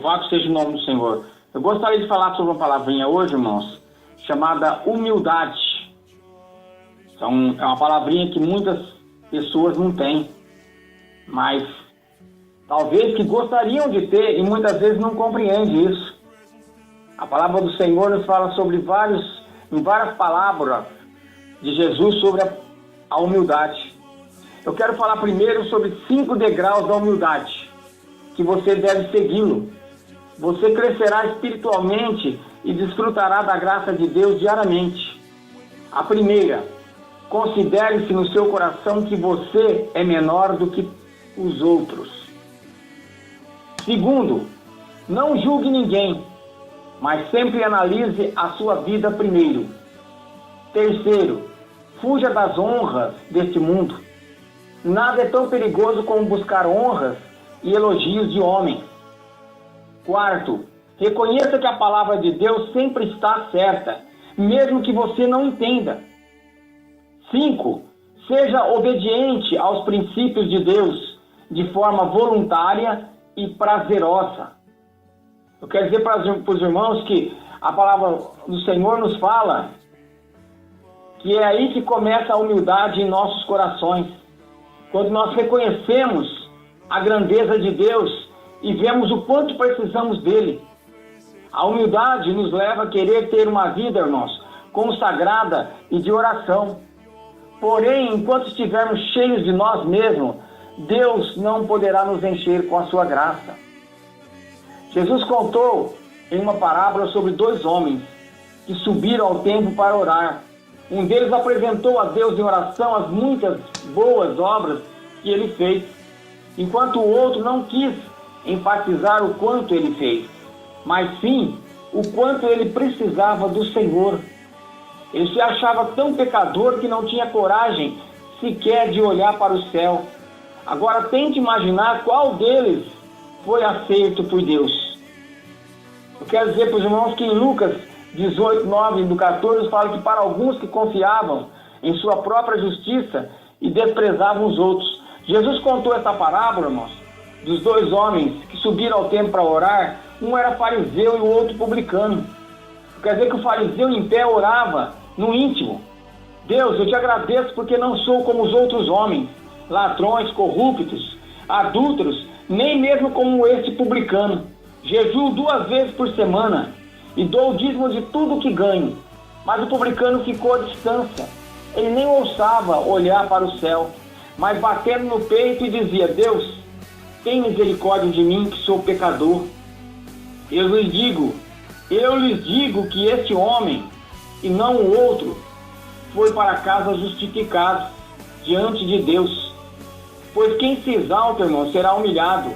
Louvado seja o nome do Senhor. Eu gostaria de falar sobre uma palavrinha hoje, irmãos, chamada humildade. Então, é uma palavrinha que muitas pessoas não têm, mas talvez que gostariam de ter e muitas vezes não compreendem isso. A palavra do Senhor nos fala sobre em várias palavras de Jesus sobre a humildade. Eu quero falar primeiro sobre 5 degraus da humildade, que você deve segui-lo. Você crescerá espiritualmente e desfrutará da graça de Deus diariamente. A primeira, considere-se no seu coração que você é menor do que os outros. Segundo, não julgue ninguém, mas sempre analise a sua vida primeiro. Terceiro, fuja das honras deste mundo. Nada é tão perigoso como buscar honras e elogios de homem. Quarto, reconheça que a palavra de Deus sempre está certa, mesmo que você não entenda. 5, seja obediente aos princípios de Deus de forma voluntária e prazerosa. Eu quero dizer para os irmãos que a palavra do Senhor nos fala que é aí que começa a humildade em nossos corações. Quando nós reconhecemos a grandeza de Deus e vemos o quanto precisamos dele. A humildade nos leva a querer ter uma vida, irmãos, consagrada e de oração. Porém, enquanto estivermos cheios de nós mesmos, Deus não poderá nos encher com a sua graça. Jesus contou em uma parábola sobre 2 homens que subiram ao templo para orar. Um deles apresentou a Deus em oração as muitas boas obras que ele fez, enquanto o outro não quis enfatizar o quanto ele fez, mas sim o quanto ele precisava do Senhor. Ele se achava tão pecador que não tinha coragem sequer de olhar para o céu. Agora tente imaginar qual deles foi aceito por Deus. Eu quero dizer para os irmãos que em Lucas 18, 9 do 14 fala que para alguns que confiavam em sua própria justiça e desprezavam os outros. Jesus contou essa parábola, irmãos, dos 2 homens que subiram ao templo para orar. Um era fariseu e o outro publicano. Quer dizer que o fariseu em pé orava no íntimo. Deus, eu te agradeço porque não sou como os outros homens, ladrões, corruptos, adúlteros, nem mesmo como este publicano. Jejuo 2 vezes por semana e dou o dízimo de tudo que ganho. Mas o publicano ficou à distância. Ele nem ousava olhar para o céu, mas batendo no peito e dizia: Deus, tem misericórdia de mim que sou pecador. Eu lhes digo que este homem, e não o outro, foi para casa justificado diante de Deus. Pois quem se exalta, irmão, será humilhado,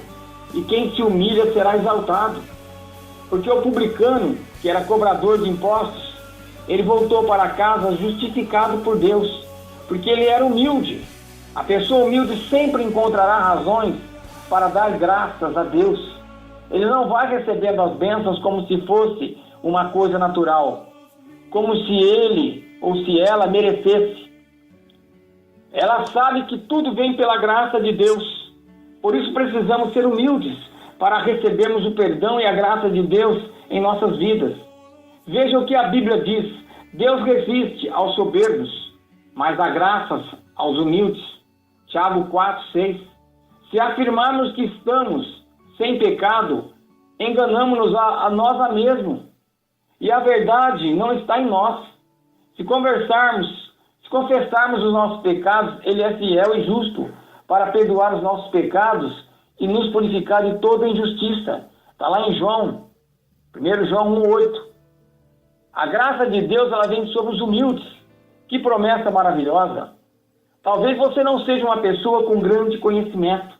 e quem se humilha será exaltado. Porque o publicano, que era cobrador de impostos, ele voltou para casa justificado por Deus, porque ele era humilde. A pessoa humilde sempre encontrará razões para dar graças a Deus. Ele não vai recebendo as bênçãos como se fosse uma coisa natural, como se ele ou se ela merecesse. Ela sabe que tudo vem pela graça de Deus. Por isso precisamos ser humildes para recebermos o perdão e a graça de Deus em nossas vidas. Veja o que a Bíblia diz: Deus resiste aos soberbos, mas dá graças aos humildes. Tiago 4, 6. Se afirmarmos que estamos sem pecado, enganamos-nos a nós mesmos, e a verdade não está em nós. Se confessarmos os nossos pecados, Ele é fiel e justo para perdoar os nossos pecados e nos purificar de toda injustiça. Está lá em João, 1 João 1,8. A graça de Deus, ela vem sobre os humildes. Que promessa maravilhosa! Talvez você não seja uma pessoa com grande conhecimento.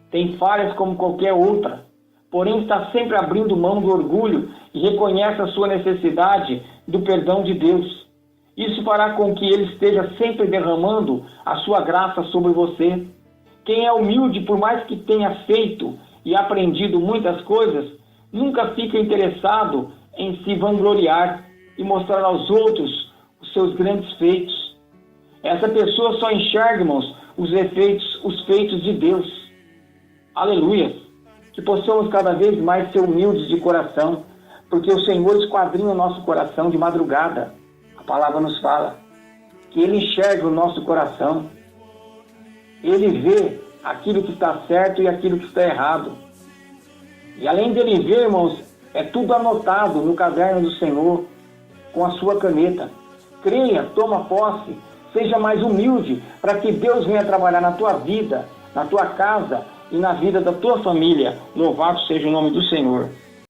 Tem falhas como qualquer outra, porém está sempre abrindo mão do orgulho e reconhece a sua necessidade do perdão de Deus. Isso fará com que Ele esteja sempre derramando a sua graça sobre você. Quem é humilde, por mais que tenha feito e aprendido muitas coisas, nunca fica interessado em se vangloriar e mostrar aos outros os seus grandes feitos. Essa pessoa só enxerga, irmãos, os feitos de Deus. Aleluia! que possamos cada vez mais ser humildes de coração, porque o Senhor esquadrinha o nosso coração de madrugada. A palavra nos fala que Ele enxerga o nosso coração. Ele vê aquilo que está certo e aquilo que está errado. E além dele ver, irmãos, é tudo anotado no caderno do Senhor, com a sua caneta. Creia, toma posse, seja mais humilde, para que Deus venha trabalhar na tua vida, na tua casa e na vida da tua família. Louvado seja o nome do Senhor.